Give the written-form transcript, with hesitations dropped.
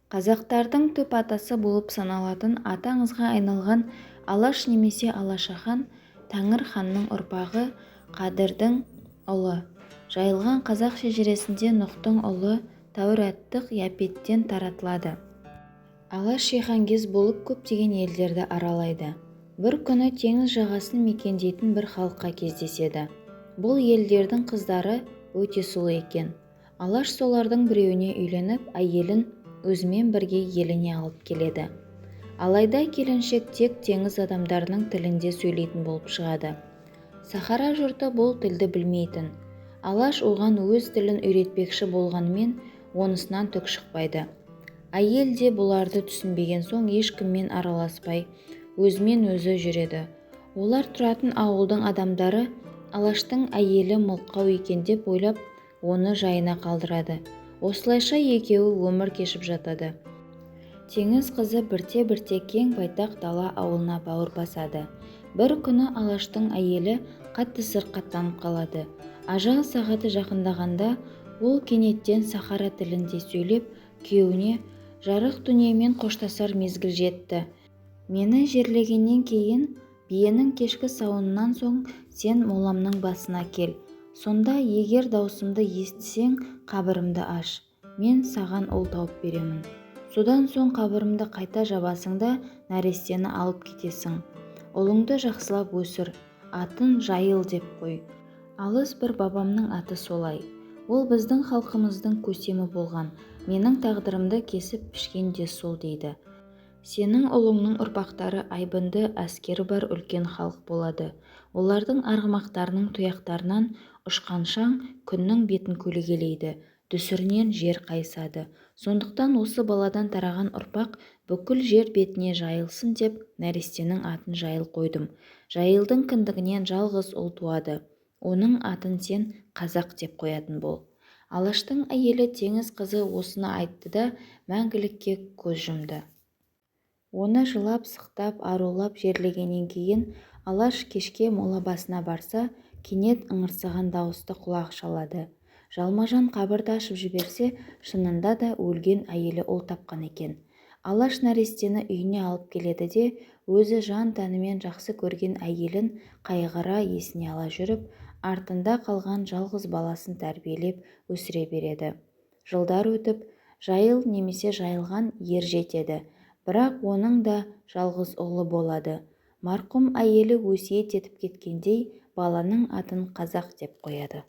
Қазақтардың түп атасы болып саналатын аты аңызға айналған Алаш немесе Алашахан Тәңір ханның ұрпағы, Қадырдың ұлы. Жайылған қазақ шежіресінде Нұхтың ұлы Тәураттық Япеттен таратылады. Алаш жиһангез болып көптеген елдерді аралайды. Бір күні теңіз жағасын мекендейтін бір халыққа кездеседі. Бұл елдердің қыздары өте сұлу екен. Алаш солардың біреуіне үйленіп, әйелін өзімен бірге еліне алып келеді. Алайда келіншек тек теңіз адамдарының тілінде сөйлейтін болып шығады. Сахара жұрты бұл тілді білмейтін. Алаш оған өз тілін үйретпекші болғанымен онысынан түк шықпайды. Әйел де бұларды түсінбеген соң ешкіммен араласпай, өзімен өзі жүреді. Олар тұратын ауылдың адамдары Алаштың әйелі мылқау екен деп ойлап, оны жайына қалдырады. Осылайша екеуі өмір кешіп жатады. Теңіз қызы бірте-бірте кең байтақ дала ауылына бауыр басады. Бір күні Алаштың әйелі қатты сырқаттанып қалады. Ажал сағаты жақындағанда ол кенеттен сахара тілінде сөйлеп, күйеуіне жарық дүниемен қоштасар мезгіл жетті. Мені жерлегеннен кейін биенің кешкі сауынынан соң сен моламның басына кел. Сонда егер даусымды естісең, қабірімді аш. Мен саған ұл тауып беремін. Содан соң қабірімді қайта жабасың да нәрестені алып кетесің. Ұлыңды жақсылап өсір, атын Жайыл деп қой. Алыс бір бабамның аты солай. Ол біздің халқымыздың көсемі болған. Менің тағдырымды кесіп пішкен де сол дейді. Сенің ұлыңның ұрпақтары айбынды әскері бар үлкен халық болады. Олардың арғымақтарының тұяқтарынан ұшқан шаң күннің бетін көлегейлейді, дүсірінен жер қайысады. Сондықтан осы баладан тараған ұрпақ бүкіл жер бетіне жайылсын деп нәрестенің атын Жайыл қойдым. Жайылдың кіндігінен жалғыз ұл туады. Оның атын сен Қазақ деп қоятын бол. Алаштың әйелі теңіз қызы осыны айтты да мәңгілікке көз жұмды. Оны жылап-сықтап, арулап жерлегеннен кейін Алаш кешке мола басына барса, кенет ыңырсыған дауысты құлақ шалады. Жалма-жан қабірді ашып жіберсе, шынында да өлген әйелі ұл тапқан екен. Алаш нәрестені үйіне алып келеді де, өзі жан-тәнімен жақсы көрген әйелін қайғыра есіне ала жүріп, артында қалған жалғыз баласын тәрбиелеп өсіре береді. Жылдар өтіп, Жайыл немесе Жайылған ер жетеді. Бірақ оның да жалғыз ұлы болады. Марқұм әйелі өсиет етіп кеткендей, баланың атын Қазақ деп қояды.